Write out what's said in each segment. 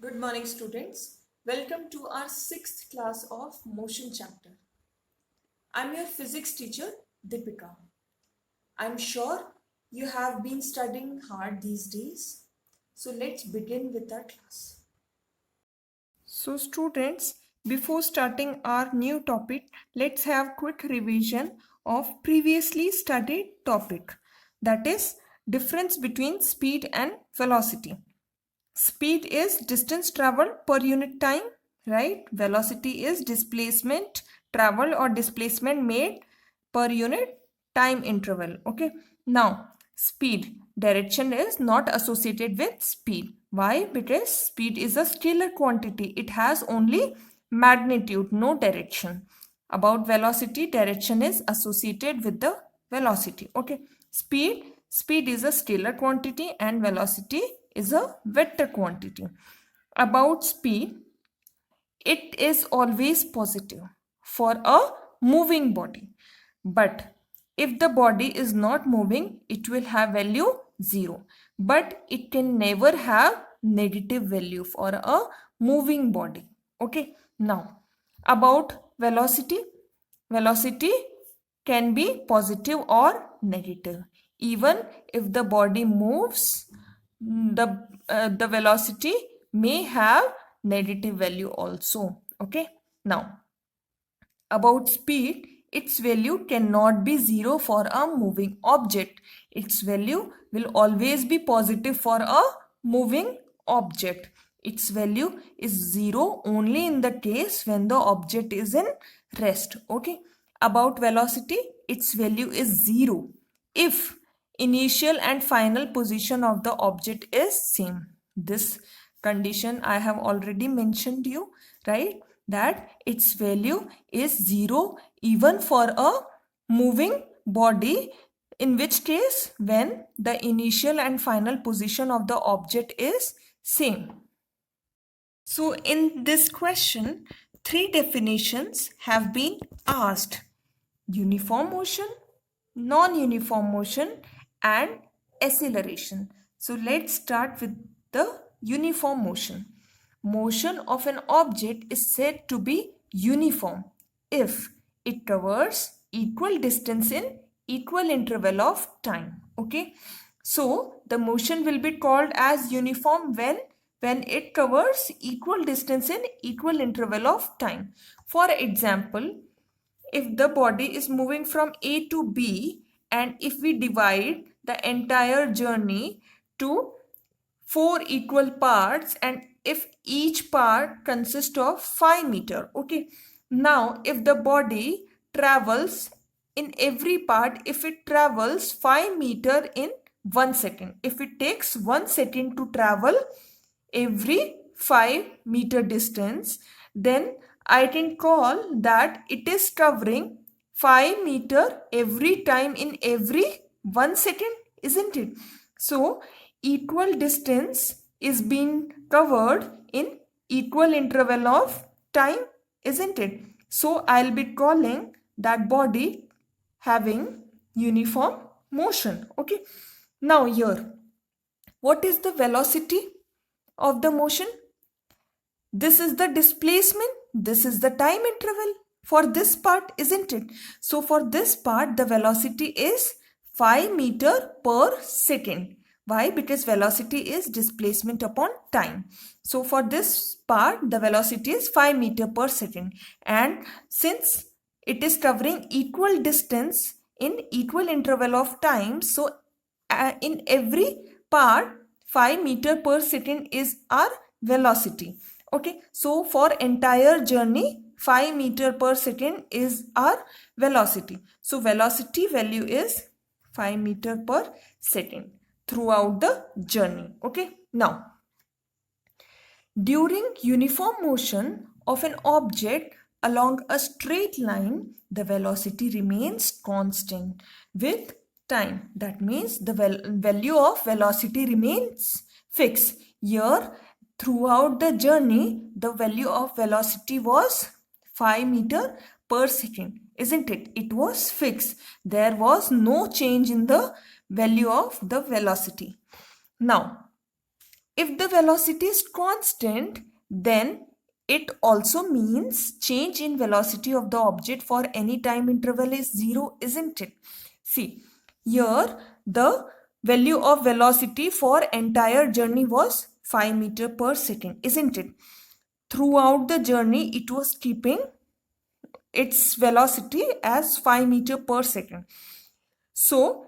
Good morning, students. Welcome to our 6th class of motion chapter. I'm your physics teacher, Deepika. I'm sure you have been studying hard these days. So let's begin with our class. So students, before starting our new topic, let's have quick revision of previously studied topic. That is difference between speed and velocity. Speed is distance traveled per unit time, right? Velocity is displacement traveled or displacement made per unit time interval. Okay. Now, speed. Direction is not associated with speed. Why? Because speed is a scalar quantity. It has only magnitude, no direction. About velocity, direction is associated with the velocity. Okay. Speed is a scalar quantity and velocity is a vector quantity. About speed, it is always positive for a moving body. But if the body is not moving, it will have value 0. But it can never have negative value for a moving body. Okay. Now, about velocity. Velocity can be positive or negative. Even if the body moves, the velocity may have negative value also. Okay. Now, about speed, its value cannot be 0 for a moving object. Its value will always be positive for a moving object. Its value is 0 only in the case when the object is in rest. Okay. About velocity, its value is 0 if initial and final position of the object is same. This condition I have already mentioned you, right? That its value is 0 even for a moving body, in which case when the initial and final position of the object is same. So in this question, 3 definitions have been asked: uniform motion, non-uniform motion and acceleration. So let's start with the uniform motion. Motion of an object is said to be uniform if it covers equal distance in equal interval of time. Okay. So the motion will be called as uniform when it covers equal distance in equal interval of time. For example, if the body is moving from A to B and if we divide the entire journey to 4 equal parts and if each part consists of 5 meter. Okay. Now if the body travels in every part, if it travels 5 meter in 1 second, if it takes 1 second to travel every 5 meter distance, then I can call that it is covering 5 meter every time in every 1 second, isn't it? So equal distance is being covered in equal interval of time, isn't it? So I'll be calling that body having uniform motion. Okay. Now here, what is the velocity of the motion? This is the displacement. This is the time interval for this part, isn't it? So for this part, the velocity is 5 meter per second. Why? Because velocity is displacement upon time. So for this part, the velocity is 5 meter per second. And since it is covering equal distance in equal interval of time, so in every part, 5 meter per second is our velocity. Okay, so for entire journey, 5 meter per second is our velocity. So velocity value is 5 meter per second throughout the journey. Okay, now during uniform motion of an object along a straight line, the velocity remains constant with time. That means the value of velocity remains fixed. Here, throughout the journey, the value of velocity was 5 meter per second, isn't it? It was fixed. There was no change in the value of the velocity. Now, If the velocity is constant, then it also means change in velocity of the object for any time interval is 0, isn't it? See, here the value of velocity for entire journey was 5 meter per second, isn't it? Throughout the journey, it was keeping its velocity as 5 meter per second. So,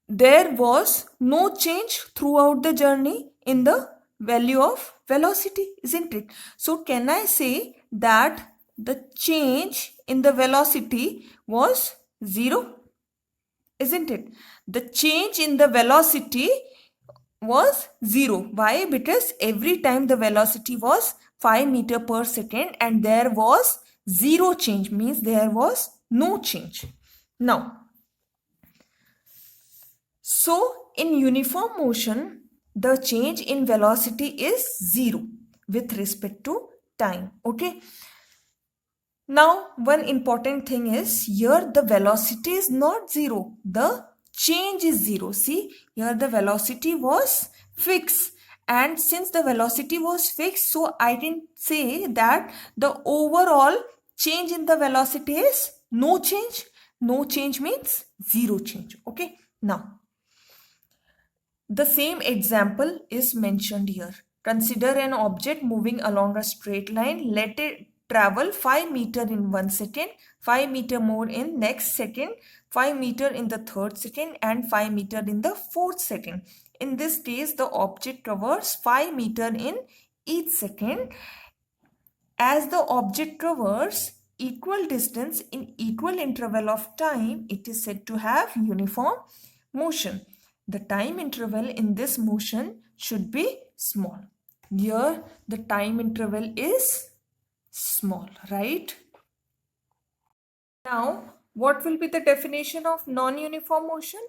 there was no change throughout the journey in the value of velocity, isn't it? So can I say that the change in the velocity was 0, isn't it? The change in the velocity was 0. Why? Because every time the velocity was 5 meter per second and there was 0 change, means there was no change. Now, so in uniform motion, the change in velocity is 0 with respect to time. Okay. Now, one important thing is here the velocity is not 0. The change is 0. See, here the velocity was fixed. And since the velocity was fixed, so I can say that the overall change in the velocity is no change. No change means 0 change. Okay. Now, the same example is mentioned here. Consider an object moving along a straight line. Let it travel 5 meter in 1 second, 5 meter more in next second, 5 meter in the third second and 5 meter in the fourth second. In this case, the object covers 5 meter in each second. As the object covers equal distance in equal interval of time, it is said to have uniform motion. The time interval in this motion should be small. Here, the time interval is small, right? Now, what will be the definition of non-uniform motion?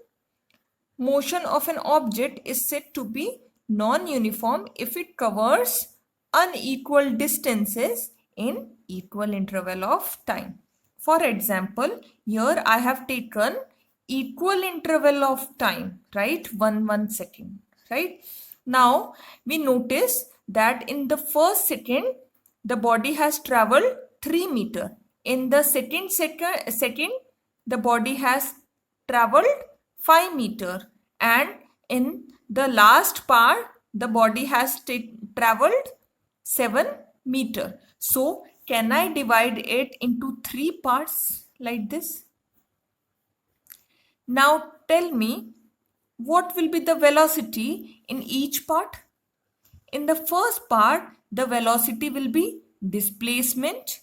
Motion of an object is said to be non-uniform if it covers unequal distances in equal interval of time. For example, here I have taken equal interval of time, right? 1 second, right? Now we notice that in the first second the body has traveled 3 meter. In the second the body has traveled 5 meter, and in the last part the body has traveled 7 meter. So can I divide it into 3 parts like this? Now tell me, what will be the velocity in each part? In the first part, the velocity will be displacement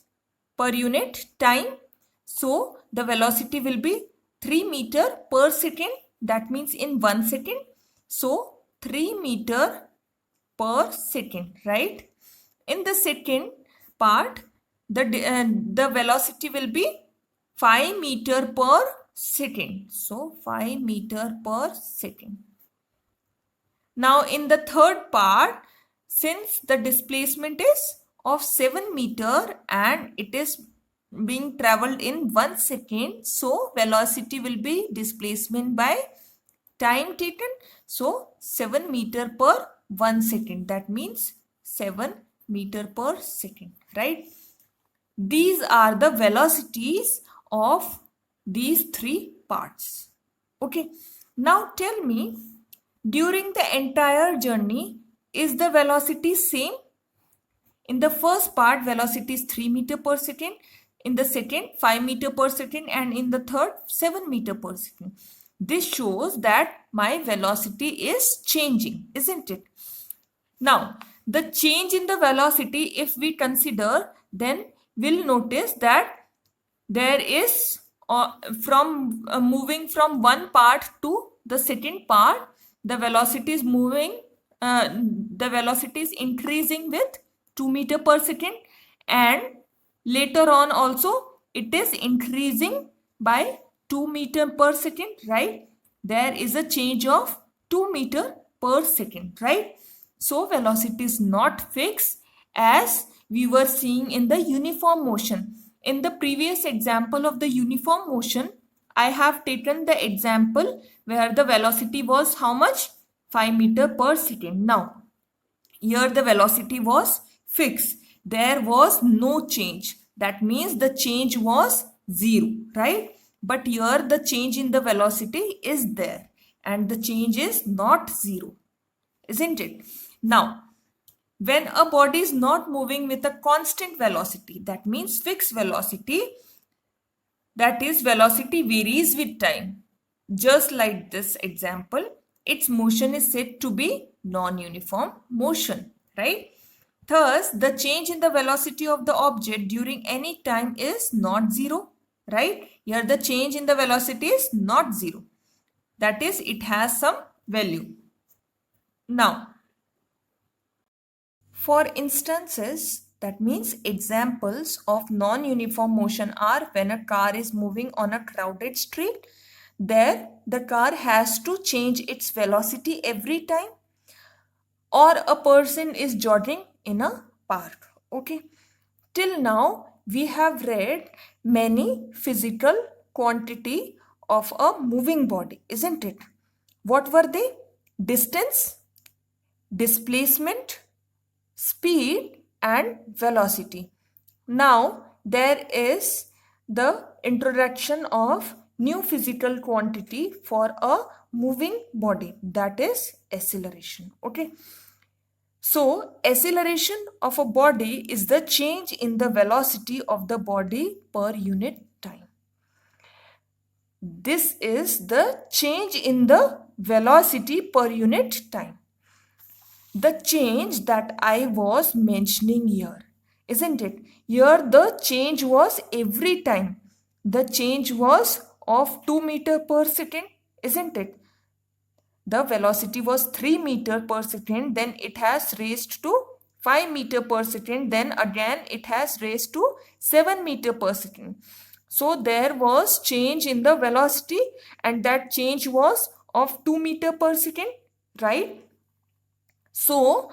per unit time. So the velocity will be 3 meter per second. That means in 1 second. So 3 meter per second, right? In the second part, the velocity will be 5 meter per second. So 5 meter per second. Now in the third part, since the displacement is of 7 meter and it is being traveled in 1 second, so velocity will be displacement by time taken. So 7 meter per 1 second. That means 7 meter per second, right? These are the velocities of these 3 parts. Okay. Now tell me, during the entire journey, is the velocity same? In the first part, velocity is 3 meter per second. In the second, 5 meter per second. And in the third, 7 meter per second. This shows that my velocity is changing, isn't it? Now, the change in the velocity, if we consider, then we'll notice that there is moving from one part to the second part, the velocity is moving, the velocity is increasing with 2 meter per second, and later on also it is increasing by 2 meter per second, right? There is a change of 2 meter per second, right? So velocity is not fixed as we were seeing in the uniform motion. In the previous example of the uniform motion, I have taken the example where the velocity was how much? 5 meter per second. Now, here the velocity was fixed. There was no change. That means the change was 0, right? But here the change in the velocity is there and the change is not 0, isn't it? Now, when a body is not moving with a constant velocity, that means fixed velocity, that is velocity varies with time. Just like this example, its motion is said to be non-uniform motion, right? Thus, the change in the velocity of the object during any time is not 0, right? Here the change in the velocity is not 0. That is, it has some value. Now, for instances, that means examples of non-uniform motion are when a car is moving on a crowded street. There, the car has to change its velocity every time. Or a person is jogging in a park. Okay. Till now, we have read many physical quantity of a moving body, isn't it? What were they? Distance, displacement, speed and velocity. Now there is the introduction of new physical quantity for a moving body, that is acceleration. Okay. So acceleration of a body is the change in the velocity of the body per unit time. This is the change in the velocity per unit time. The change that I was mentioning here, isn't it? Here the change was every time. The change was of 2 meter per second, isn't it? The velocity was 3 meter per second, then it has raised to 5 meter per second, then again it has raised to 7 meter per second. So there was change in the velocity and that change was of 2 meter per second, right? So,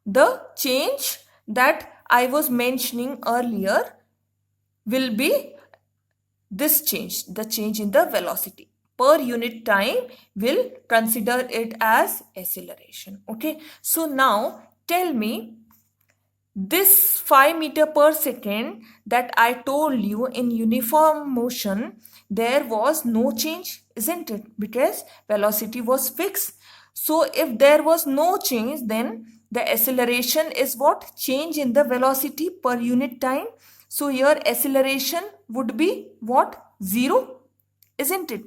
the change that I was mentioning earlier will be this change, the change in the velocity. Per unit time, will consider it as acceleration. Okay. So, now tell me, this 5 meter per second that I told you in uniform motion, there was no change, isn't it? Because velocity was fixed. So if there was no change, then the acceleration is what? Change in the velocity per unit time. So here acceleration would be what? 0, isn't it?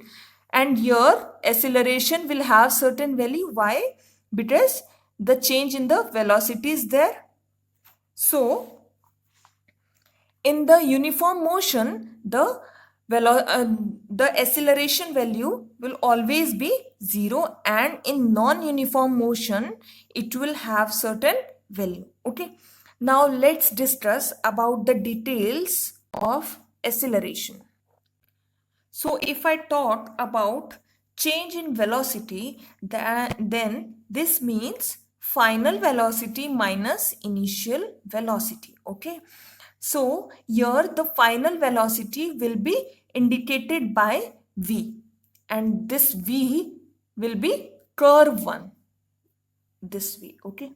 And here acceleration will have certain value. Why? Because the change in the velocity is there. So in the uniform motion, the acceleration value will always be 0 and in non-uniform motion it will have certain value. Okay. Now let's discuss about the details of acceleration. So if I talk about change in velocity, then this means final velocity minus initial velocity. Okay. So here the final velocity will be indicated by V and this V will be curve 1, this V. Okay.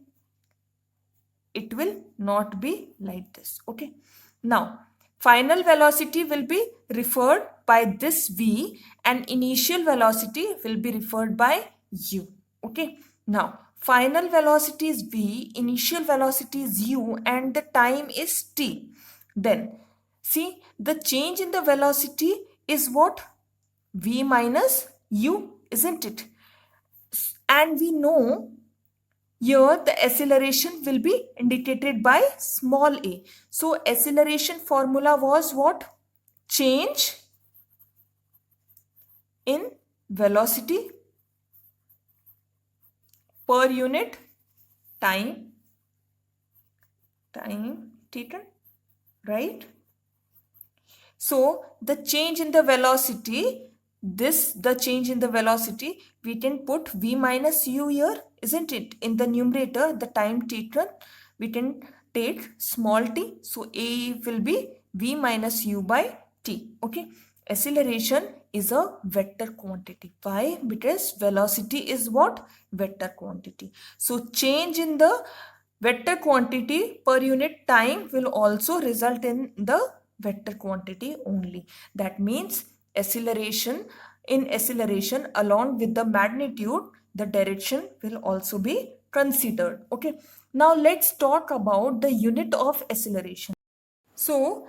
It will not be like this. Okay. Now final velocity will be referred by this V and initial velocity will be referred by U. Okay. Now final velocity is V, initial velocity is U and the time is T. Then see, the change in the velocity is what? V minus U, isn't it? And we know here the acceleration will be indicated by small a. So acceleration formula was what? Change in velocity per unit time taken, right? So the change in the velocity, the change in the velocity, we can put V minus U here, isn't it? In the numerator, the time taken, we can take small t. So A will be V minus U by T. Okay. Acceleration is a vector quantity. Why? Because velocity is what? Vector quantity. So change in the vector quantity per unit time will also result in the vector quantity only. That means acceleration, in acceleration along with the magnitude, the direction will also be considered. Okay. Now let's talk about the unit of acceleration. So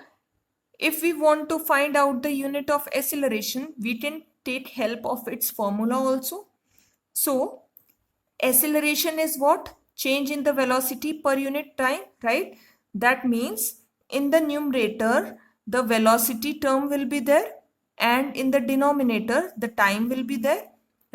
if we want to find out the unit of acceleration, we can take help of its formula also. So acceleration is what? Change in the velocity per unit time, right? That means in the numerator, the velocity term will be there, and in the denominator, the time will be there,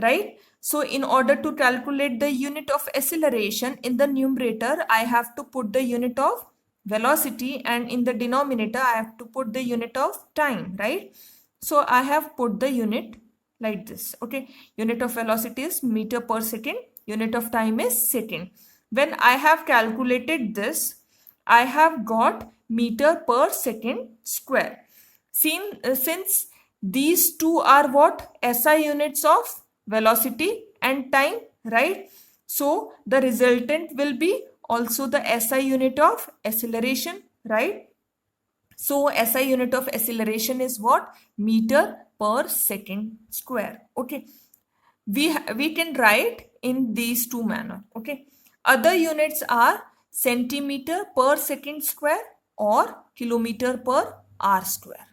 right? So in order to calculate the unit of acceleration in the numerator, I have to put the unit of velocity, and in the denominator, I have to put the unit of time, right? So I have put the unit like this. Okay, unit of velocity is meter per second, unit of time is second. When I have calculated this, I have got meter per second square. Since these two are what? SI units of velocity and time, right? So the resultant will be also the SI unit of acceleration, right? So SI unit of acceleration is what? Meter per second square. Okay. We can write in these two manner. Okay. Other units are centimeter per second square or kilometer per hour square.